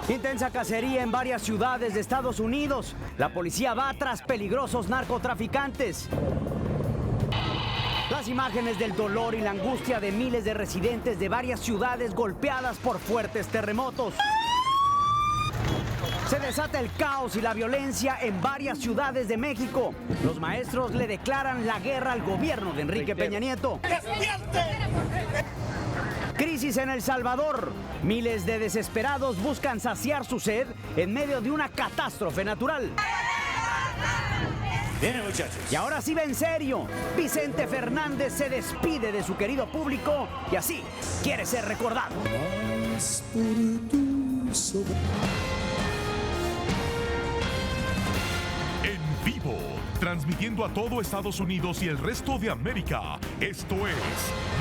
Intensa cacería en varias ciudades de Estados Unidos. La policía va tras peligrosos narcotraficantes. Las imágenes del dolor y la angustia de miles de residentes de varias ciudades golpeadas por fuertes terremotos. Se desata el caos y la violencia en varias ciudades de México. Los maestros le declaran la guerra al gobierno de Enrique Peña Nieto. Crisis en El Salvador. Miles de desesperados buscan saciar su sed en medio de una catástrofe natural. Bien, muchachos. Y ahora sí va en serio. Vicente Fernández se despide de su querido público y así quiere ser recordado. En vivo, transmitiendo a todo Estados Unidos y el resto de América. Esto es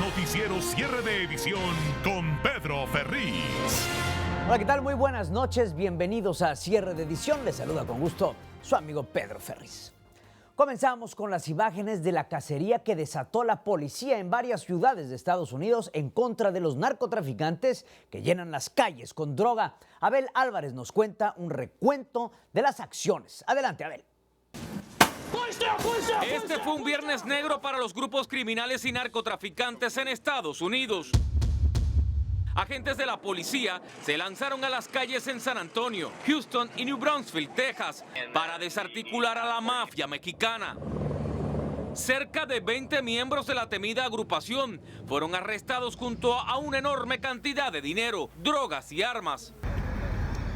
Noticiero Cierre de Edición con Pedro Ferriz. Hola, ¿qué tal? Muy buenas noches. Bienvenidos a Cierre de Edición. Les saluda con gusto su amigo Pedro Ferriz. Comenzamos con las imágenes de la cacería que desató la policía en varias ciudades de Estados Unidos en contra de los narcotraficantes que llenan las calles con droga. Abel Álvarez nos cuenta un recuento de las acciones. Adelante, Abel. Este fue un viernes negro para los grupos criminales y narcotraficantes en Estados Unidos. Agentes de la policía se lanzaron a las calles en San Antonio, Houston y New Brunswick, Texas, para desarticular a la mafia mexicana. Cerca de 20 miembros de la temida agrupación fueron arrestados junto a una enorme cantidad de dinero, drogas y armas.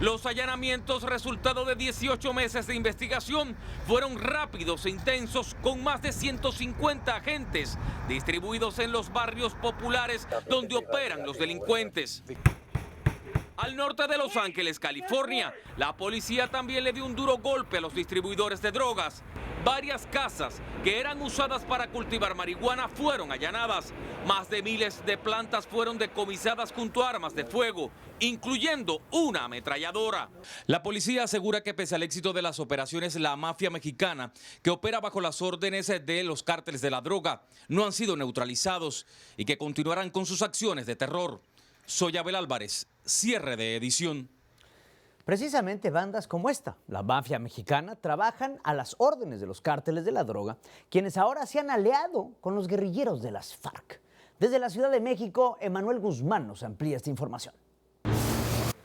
Los allanamientos, resultado de 18 meses de investigación, fueron rápidos e intensos con más de 150 agentes distribuidos en los barrios populares donde operan los delincuentes. Al norte de Los Ángeles, California, la policía también le dio un duro golpe a los distribuidores de drogas. Varias casas que eran usadas para cultivar marihuana fueron allanadas. Más de miles de plantas fueron decomisadas junto a armas de fuego, incluyendo una ametralladora. La policía asegura que pese al éxito de las operaciones, la mafia mexicana, que opera bajo las órdenes de los cárteles de la droga, no han sido neutralizados y que continuarán con sus acciones de terror. Soy Abel Álvarez, Cierre de Edición. Precisamente bandas como esta, la mafia mexicana, trabajan a las órdenes de los cárteles de la droga, quienes ahora se han aliado con los guerrilleros de las FARC. Desde la Ciudad de México, Emanuel Guzmán nos amplía esta información.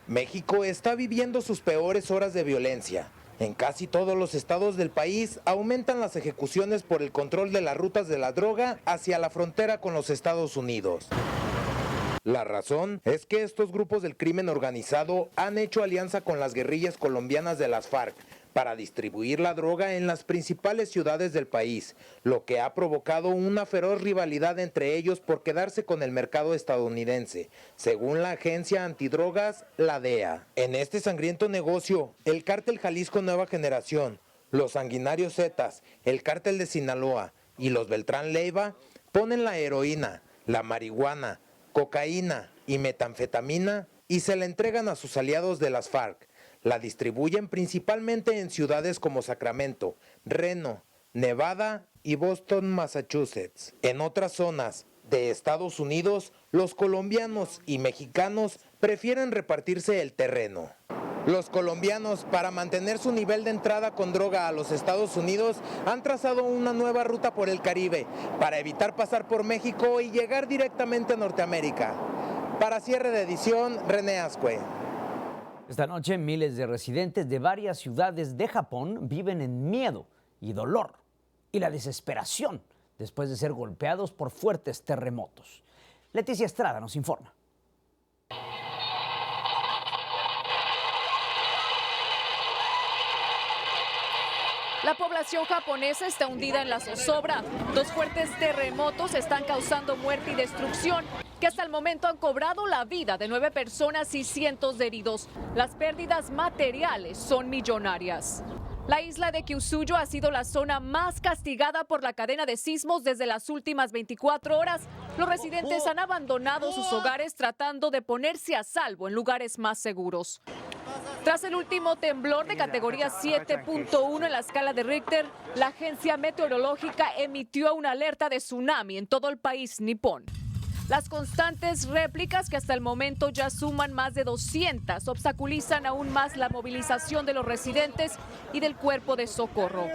México está viviendo sus peores horas de violencia. En casi todos los estados del país aumentan las ejecuciones por el control de las rutas de la droga hacia la frontera con los Estados Unidos. La razón es que estos grupos del crimen organizado han hecho alianza con las guerrillas colombianas de las FARC para distribuir la droga en las principales ciudades del país, lo que ha provocado una feroz rivalidad entre ellos por quedarse con el mercado estadounidense, según la agencia antidrogas, la DEA. En este sangriento negocio, el cártel Jalisco Nueva Generación, los Sanguinarios Zetas, el cártel de Sinaloa y los Beltrán Leiva ponen la heroína, la marihuana, cocaína y metanfetamina y se la entregan a sus aliados de las FARC. La distribuyen principalmente en ciudades como Sacramento, Reno, Nevada y Boston, Massachusetts. En otras zonas de Estados Unidos, los colombianos y mexicanos prefieren repartirse el terreno. Los colombianos, para mantener su nivel de entrada con droga a los Estados Unidos, han trazado una nueva ruta por el Caribe para evitar pasar por México y llegar directamente a Norteamérica. Para Cierre de Edición, René Azcue. Esta noche, miles de residentes de varias ciudades de Japón viven en miedo y dolor y la desesperación después de ser golpeados por fuertes terremotos. Leticia Estrada nos informa. La población japonesa está hundida en la zozobra. Dos fuertes terremotos están causando muerte y destrucción, que hasta el momento han cobrado la vida de 9 personas y cientos de heridos. Las pérdidas materiales son millonarias. La isla de Kyushu ha sido la zona más castigada por la cadena de sismos desde las últimas 24 horas. Los residentes han abandonado sus hogares tratando de ponerse a salvo en lugares más seguros. Tras el último temblor de categoría 7.1 en la escala de Richter, la agencia meteorológica emitió una alerta de tsunami en todo el país nipón. Las constantes réplicas, que hasta el momento ya suman más de 200, obstaculizan aún más la movilización de los residentes y del cuerpo de socorro.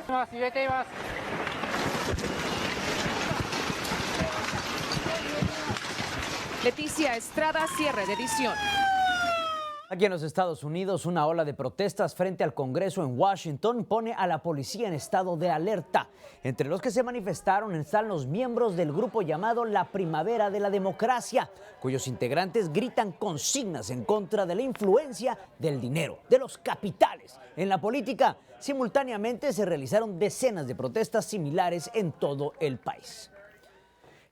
Leticia Estrada, cierre de edición. Aquí en los Estados Unidos, una ola de protestas frente al Congreso en Washington pone a la policía en estado de alerta. Entre los que se manifestaron están los miembros del grupo llamado La Primavera de la Democracia, cuyos integrantes gritan consignas en contra de la influencia del dinero, de los capitales en la política. Simultáneamente se realizaron decenas de protestas similares en todo el país.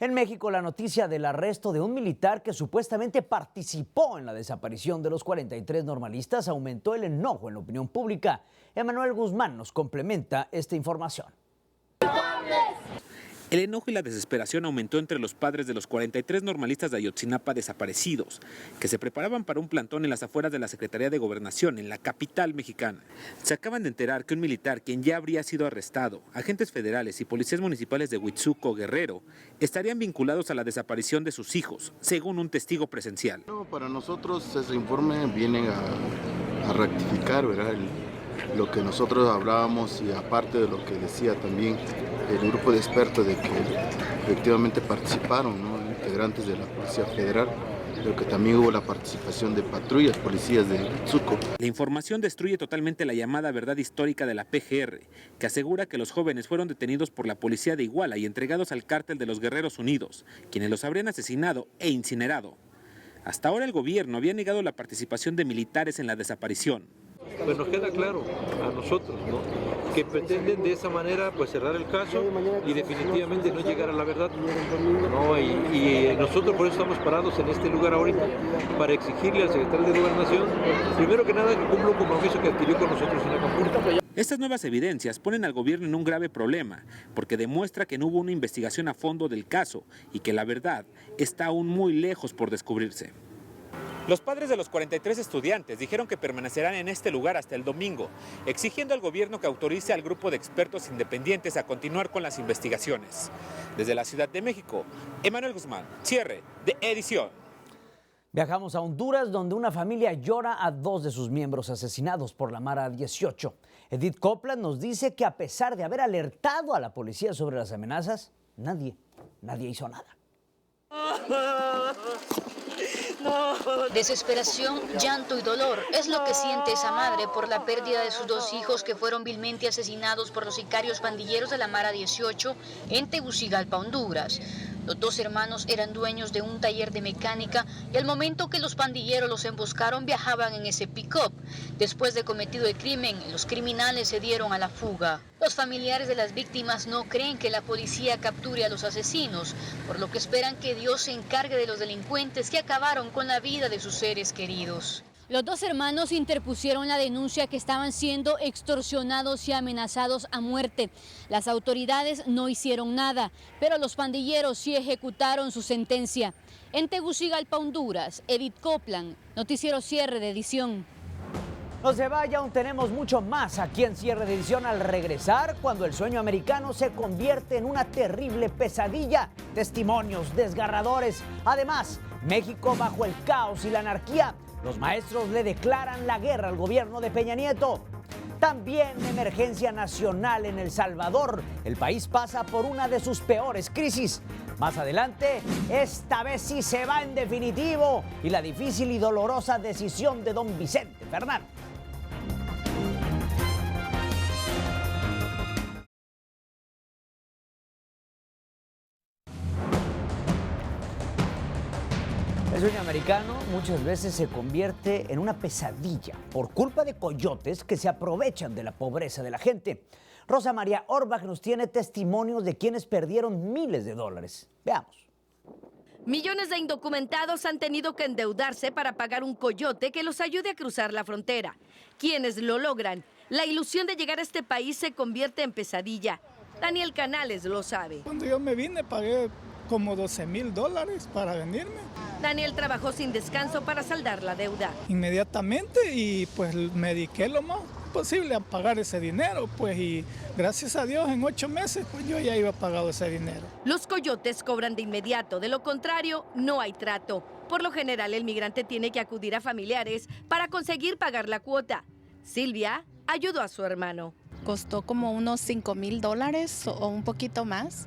En México, la noticia del arresto de un militar que supuestamente participó en la desaparición de los 43 normalistas aumentó el enojo en la opinión pública. Emanuel Guzmán nos complementa esta información. El enojo y la desesperación aumentó entre los padres de los 43 normalistas de Ayotzinapa desaparecidos, que se preparaban para un plantón en las afueras de la Secretaría de Gobernación, en la capital mexicana. Se acaban de enterar que un militar, quien ya habría sido arrestado, agentes federales y policías municipales de Huitzuco, Guerrero, estarían vinculados a la desaparición de sus hijos, según un testigo presencial. Para nosotros ese informe viene a rectificar, ¿verdad?, lo que nosotros hablábamos, y aparte de lo que decía también el grupo de expertos de que efectivamente participaron, ¿no?, integrantes de la Policía Federal, pero que también hubo la participación de patrullas, policías de Huitzuco. La información destruye totalmente la llamada verdad histórica de la PGR, que asegura que los jóvenes fueron detenidos por la policía de Iguala y entregados al cártel de los Guerreros Unidos, quienes los habrían asesinado e incinerado. Hasta ahora el gobierno había negado la participación de militares en la desaparición. Pues nos queda claro a nosotros, ¿no?, que pretenden de esa manera pues cerrar el caso y definitivamente no llegar a la verdad, ¿no? Y nosotros por eso estamos parados en este lugar ahorita, para exigirle al secretario de Gobernación, primero que nada, que cumpla un compromiso que adquirió con nosotros en Acapulco. Estas nuevas evidencias ponen al gobierno en un grave problema, porque demuestra que no hubo una investigación a fondo del caso y que la verdad está aún muy lejos por descubrirse. Los padres de los 43 estudiantes dijeron que permanecerán en este lugar hasta el domingo, exigiendo al gobierno que autorice al grupo de expertos independientes a continuar con las investigaciones. Desde la Ciudad de México, Emanuel Guzmán, cierre de edición. Viajamos a Honduras, donde una familia llora a 2 de sus miembros asesinados por la Mara 18. Edith Copland nos dice que a pesar de haber alertado a la policía sobre las amenazas, nadie hizo nada. Desesperación, llanto y dolor es lo que siente esa madre por la pérdida de sus 2 hijos que fueron vilmente asesinados por los sicarios pandilleros de la Mara 18 en Tegucigalpa, Honduras. Los 2 hermanos eran dueños de un taller de mecánica y al momento que los pandilleros los emboscaron viajaban en ese pick-up. Después de cometido el crimen, los criminales se dieron a la fuga. Los familiares de las víctimas no creen que la policía capture a los asesinos, por lo que esperan que Dios se encargue de los delincuentes que acabaron con la vida de sus seres queridos. Los 2 hermanos interpusieron la denuncia que estaban siendo extorsionados y amenazados a muerte. Las autoridades no hicieron nada, pero los pandilleros sí ejecutaron su sentencia. En Tegucigalpa, Honduras, Edith Copland, Noticiero Cierre de Edición. No se vaya, aún tenemos mucho más aquí en Cierre de Edición al regresar, cuando el sueño americano se convierte en una terrible pesadilla. Testimonios desgarradores. Además, México bajo el caos y la anarquía. Los maestros le declaran la guerra al gobierno de Peña Nieto. También emergencia nacional en El Salvador. El país pasa por una de sus peores crisis. Más adelante, esta vez sí se va en definitivo. Y la difícil y dolorosa decisión de don Vicente Fernández. El sueño americano muchas veces se convierte en una pesadilla por culpa de coyotes que se aprovechan de la pobreza de la gente. Rosa María Orbach nos tiene testimonios de quienes perdieron miles de dólares. Veamos. Millones de indocumentados han tenido que endeudarse para pagar un coyote que los ayude a cruzar la frontera. Quienes lo logran, la ilusión de llegar a este país se convierte en pesadilla. Daniel Canales lo sabe. Cuando yo me vine pagué como $12,000 para venirme. Daniel trabajó sin descanso para saldar la deuda. Inmediatamente y pues me dediqué lo más. posible a pagar ese dinero, pues, y gracias a Dios en 8 meses pues yo ya iba pagado ese dinero. Los coyotes cobran de inmediato, de lo contrario no hay trato. Por lo general el migrante tiene que acudir a familiares para conseguir pagar la cuota. Silvia ayudó a su hermano. Costó como unos $5,000 o un poquito más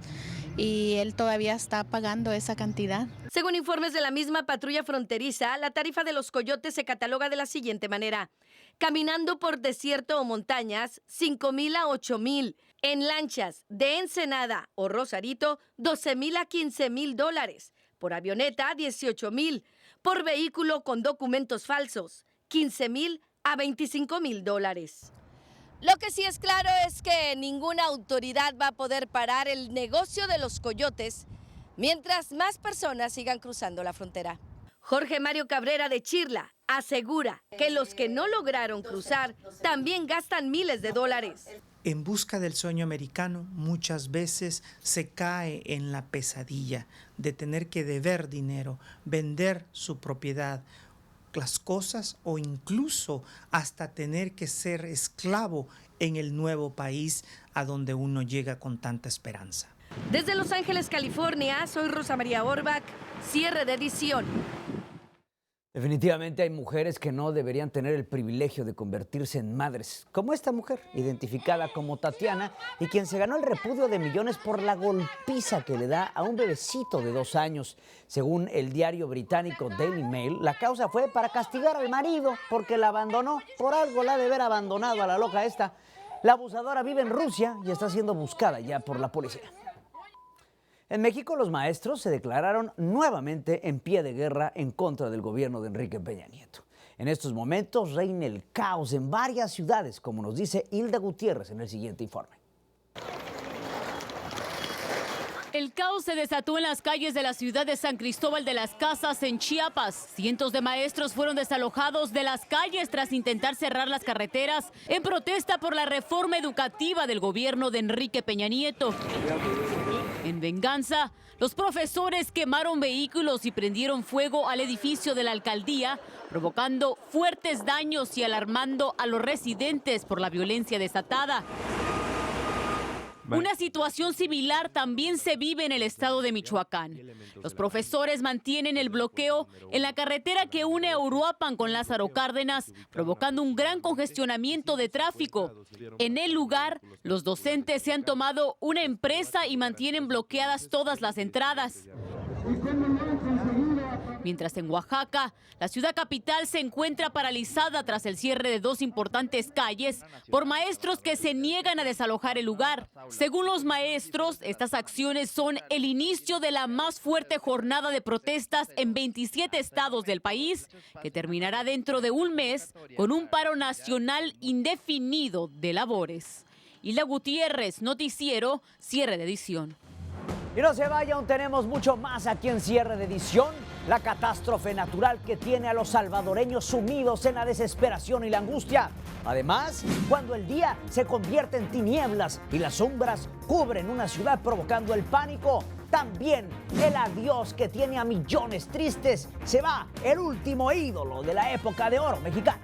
y él todavía está pagando esa cantidad. Según informes de la misma patrulla fronteriza, la tarifa de los coyotes se cataloga de la siguiente manera. Caminando por desierto o montañas, 5,000 a 8,000. En lanchas de Ensenada o Rosarito, 12,000 a 15,000 dólares. Por avioneta, 18,000. Por vehículo con documentos falsos, 15,000 a 25,000 dólares. Lo que sí es claro es que ninguna autoridad va a poder parar el negocio de los coyotes mientras más personas sigan cruzando la frontera. Jorge Mario Cabrera de Chirla asegura que los que no lograron cruzar también gastan miles de dólares. En busca del sueño americano muchas veces se cae en la pesadilla de tener que deber dinero, vender su propiedad, las cosas o incluso hasta tener que ser esclavo en el nuevo país a donde uno llega con tanta esperanza. Desde Los Ángeles, California, soy Rosa María Orbach, cierre de edición. Definitivamente hay mujeres que no deberían tener el privilegio de convertirse en madres, como esta mujer, identificada como Tatiana, y quien se ganó el repudio de millones por la golpiza que le da a un bebecito de 2 años. Según el diario británico Daily Mail, la causa fue para castigar al marido porque la abandonó. Por algo la ha de haber abandonado a la loca esta. La abusadora vive en Rusia y está siendo buscada ya por la policía. En México, los maestros se declararon nuevamente en pie de guerra en contra del gobierno de Enrique Peña Nieto. En estos momentos reina el caos en varias ciudades, como nos dice Hilda Gutiérrez en el siguiente informe. El caos se desató en las calles de la ciudad de San Cristóbal de las Casas, en Chiapas. Cientos de maestros fueron desalojados de las calles tras intentar cerrar las carreteras en protesta por la reforma educativa del gobierno de Enrique Peña Nieto. En venganza, los profesores quemaron vehículos y prendieron fuego al edificio de la alcaldía, provocando fuertes daños y alarmando a los residentes por la violencia desatada. Una situación similar también se vive en el estado de Michoacán. Los profesores mantienen el bloqueo en la carretera que une a Uruapan con Lázaro Cárdenas, provocando un gran congestionamiento de tráfico. En el lugar, los docentes se han tomado una empresa y mantienen bloqueadas todas las entradas. Mientras en Oaxaca, la ciudad capital se encuentra paralizada tras el cierre de 2 importantes calles por maestros que se niegan a desalojar el lugar. Según los maestros, estas acciones son el inicio de la más fuerte jornada de protestas en 27 estados del país, que terminará dentro de un mes con un paro nacional indefinido de labores. Hilda Gutiérrez, noticiero, cierre de edición. Y no se vaya, aún tenemos mucho más aquí en Cierre de Edición. La catástrofe natural que tiene a los salvadoreños sumidos en la desesperación y la angustia. Además, cuando el día se convierte en tinieblas y las sombras cubren una ciudad provocando el pánico, también el adiós que tiene a millones tristes. Se va el último ídolo de la época de oro mexicana.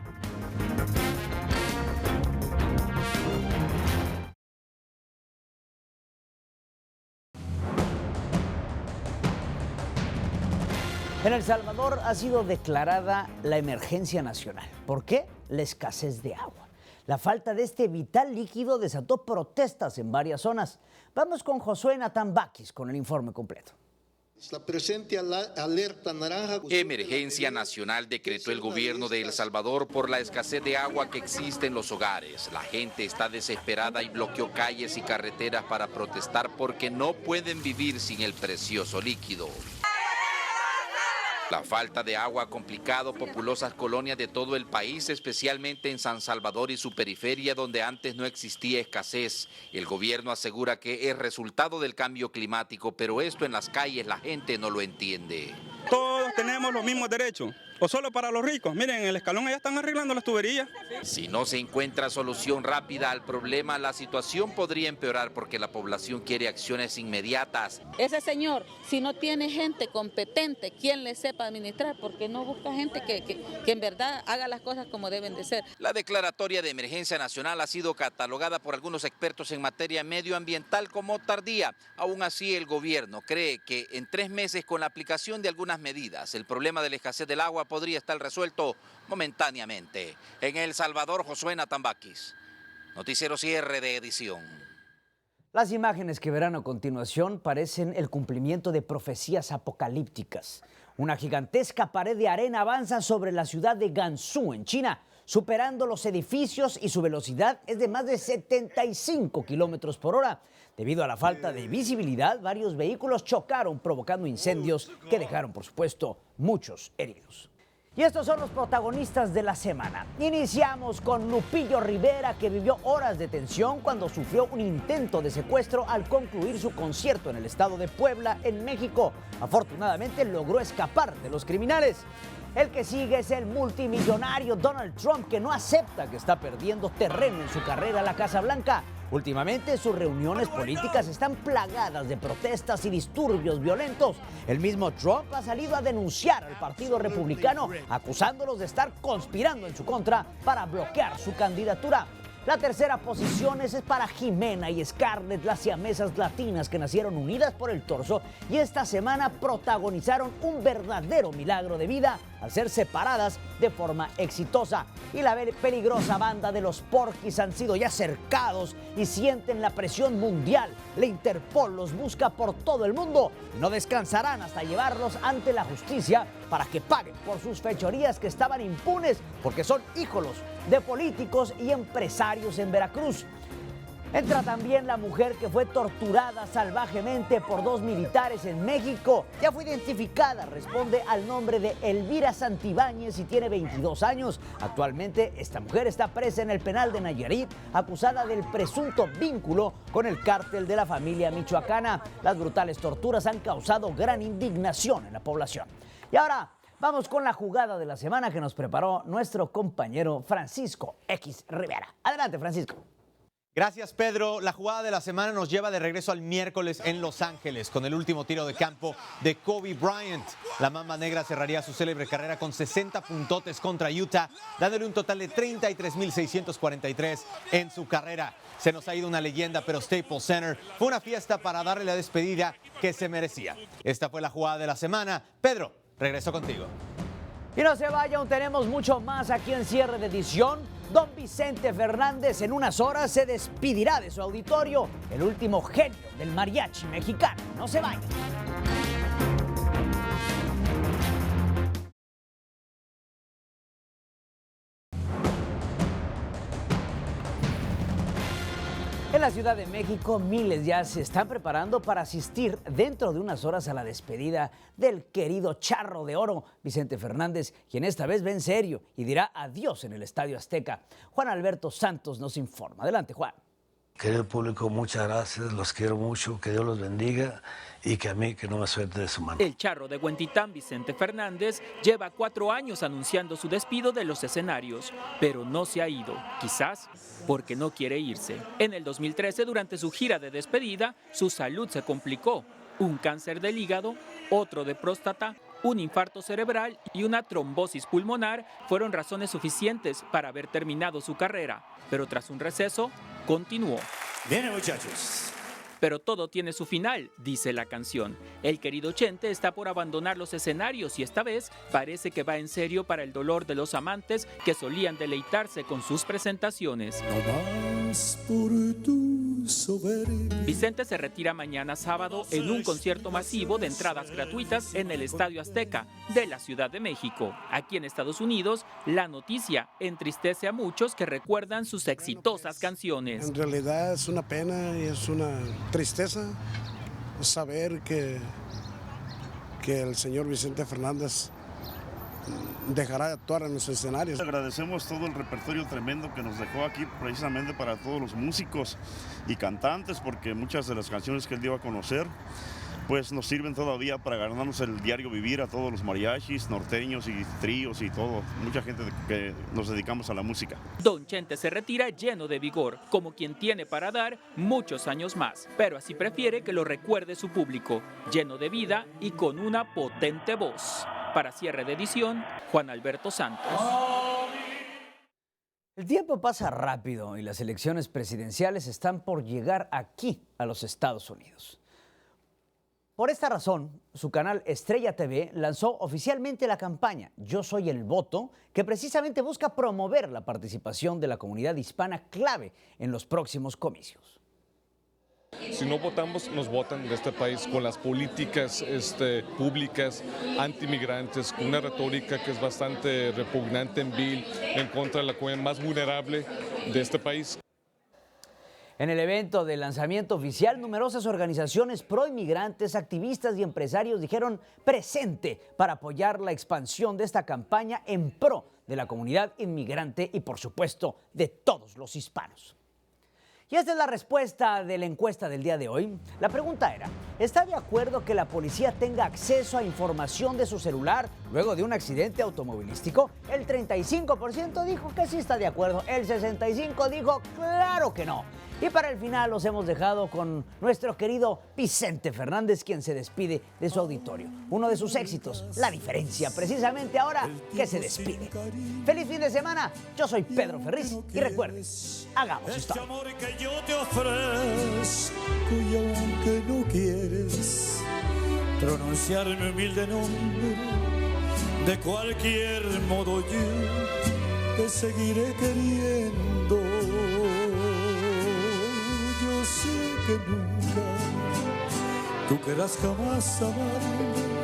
En El Salvador ha sido declarada la emergencia nacional. ¿Por qué? La escasez de agua. La falta de este vital líquido desató protestas en varias zonas. Vamos con Josué Natán Baquis con el informe completo. La presente alerta naranja. Emergencia nacional decretó el gobierno de El Salvador por la escasez de agua que existe en los hogares. La gente está desesperada y bloqueó calles y carreteras para protestar porque no pueden vivir sin el precioso líquido. La falta de agua ha complicado populosas colonias de todo el país, especialmente en San Salvador y su periferia, donde antes no existía escasez. El gobierno asegura que es resultado del cambio climático, pero esto en las calles la gente no lo entiende. Todos tenemos los mismos derechos. o solo para los ricos. Miren, en el Escalón ya están arreglando las tuberías. Si no se encuentra solución rápida al problema, la situación podría empeorar porque la población quiere acciones inmediatas. Ese señor, si no tiene gente competente, quien le sepa administrar, porque no busca gente que en verdad haga las cosas como deben de ser. La declaratoria de emergencia nacional ha sido catalogada por algunos expertos en materia medioambiental como tardía. Aún así, el gobierno cree que en 3 meses, con la aplicación de algunas medidas, el problema de la escasez del agua podría estar resuelto momentáneamente. En El Salvador, Josué Natambakis, Noticiero Cierre de Edición. Las imágenes que verán a continuación parecen el cumplimiento de profecías apocalípticas. Una gigantesca pared de arena avanza sobre la ciudad de Gansu, en China, superando los edificios, y su velocidad es de más de 75 kilómetros por hora. Debido a la falta de visibilidad, varios vehículos chocaron, provocando incendios que dejaron, por supuesto, muchos heridos. Y estos son los protagonistas de la semana. Iniciamos con Lupillo Rivera, que vivió horas de tensión cuando sufrió un intento de secuestro al concluir su concierto en el estado de Puebla, en México. Afortunadamente logró escapar de los criminales. El que sigue es el multimillonario Donald Trump, que no acepta que está perdiendo terreno en su carrera a la Casa Blanca. Últimamente sus reuniones políticas están plagadas de protestas y disturbios violentos. El mismo Trump ha salido a denunciar al Partido Republicano, acusándolos de estar conspirando en su contra para bloquear su candidatura. La tercera posición es para Jimena y Scarlett, las siamesas latinas que nacieron unidas por el torso y esta semana protagonizaron un verdadero milagro de vida al ser separadas de forma exitosa. Y la peligrosa banda de los Porquis han sido ya cercados y sienten la presión mundial. La Interpol los busca por todo el mundo y no descansarán hasta llevarlos ante la justicia para que paguen por sus fechorías que estaban impunes porque son hijos de políticos y empresarios en Veracruz. Entra también la mujer que fue torturada salvajemente por 2 militares en México. Ya fue identificada, responde al nombre de Elvira Santibáñez y tiene 22 años. Actualmente esta mujer está presa en el penal de Nayarit, acusada del presunto vínculo con el cártel de la familia michoacana. Las brutales torturas han causado gran indignación en la población. Y ahora vamos con la jugada de la semana que nos preparó nuestro compañero Francisco X Rivera. Adelante, Francisco. Gracias, Pedro. La jugada de la semana nos lleva de regreso al miércoles en Los Ángeles con el último tiro de campo de Kobe Bryant. La Mamba Negra cerraría su célebre carrera con 60 puntotes contra Utah, dándole un total de 33.643 en su carrera. Se nos ha ido una leyenda, pero Staples Center fue una fiesta para darle la despedida que se merecía. Esta fue la jugada de la semana. Pedro, regreso contigo. Y no se vaya, aún tenemos mucho más aquí en Cierre de Edición. Don Vicente Fernández en unas horas se despedirá de su auditorio, el último genio del mariachi mexicano. No se vaya. En la Ciudad de México, miles ya se están preparando para asistir dentro de unas horas a la despedida del querido Charro de Oro, Vicente Fernández, quien esta vez va en serio y dirá adiós en el Estadio Azteca. Juan Alberto Santos nos informa. Adelante, Juan. Querido público, muchas gracias, los quiero mucho, que Dios los bendiga y que a mí que no me suelte de su mano. El Charro de Huentitán, Vicente Fernández, lleva 4 años anunciando su despido de los escenarios, pero no se ha ido, quizás porque no quiere irse. En el 2013, durante su gira de despedida, su salud se complicó. Un cáncer del hígado, otro de próstata, un infarto cerebral y una trombosis pulmonar fueron razones suficientes para haber terminado su carrera, pero tras un receso, continuó. Bien, muchachos. Pero todo tiene su final, dice la canción. El querido Chente está por abandonar los escenarios y esta vez parece que va en serio para el dolor de los amantes que solían deleitarse con sus presentaciones. No más por tu soberbia. Vicente se retira mañana sábado en un concierto masivo de entradas gratuitas en el Estadio Azteca de la Ciudad de México. Aquí en Estados Unidos, la noticia entristece a muchos que recuerdan sus exitosas canciones. En realidad es una pena y es una tristeza saber que el señor Vicente Fernández dejará de actuar en los escenarios. Agradecemos todo el repertorio tremendo que nos dejó aquí precisamente para todos los músicos y cantantes, porque muchas de las canciones que él dio a conocer pues nos sirven todavía para ganarnos el diario vivir a todos los mariachis, norteños y tríos y todo, mucha gente que nos dedicamos a la música. Don Chente se retira lleno de vigor, como quien tiene para dar muchos años más, pero así prefiere que lo recuerde su público, lleno de vida y con una potente voz. Para cierre de edición, Juan Alberto Santos. El tiempo pasa rápido y las elecciones presidenciales están por llegar aquí, a los Estados Unidos. Por esta razón, su canal Estrella TV lanzó oficialmente la campaña Yo Soy el Voto, que precisamente busca promover la participación de la comunidad hispana clave en los próximos comicios. Si no votamos, nos votan de este país con las políticas públicas antimigrantes, con una retórica que es bastante repugnante en Bill, en contra de la comunidad más vulnerable de este país. En el evento de lanzamiento oficial, numerosas organizaciones pro-inmigrantes, activistas y empresarios dijeron presente para apoyar la expansión de esta campaña en pro de la comunidad inmigrante y, por supuesto, de todos los hispanos. Y esta es la respuesta de la encuesta del día de hoy. La pregunta era, ¿está de acuerdo que la policía tenga acceso a información de su celular luego de un accidente automovilístico? El 35% dijo que sí está de acuerdo, el 65% dijo claro que no. Y para el final los hemos dejado con nuestro querido Vicente Fernández, quien se despide de su auditorio. Uno de sus éxitos, La Diferencia, precisamente ahora que se despide. ¡Feliz fin de semana! Yo soy Pedro Ferriz y recuerden, hagamos historia. Este amor que yo te ofrezco y aunque no quieres pronunciar mi humilde nombre, de cualquier modo yo te seguiré queriendo. Sé que nunca tú querrás jamás amarme,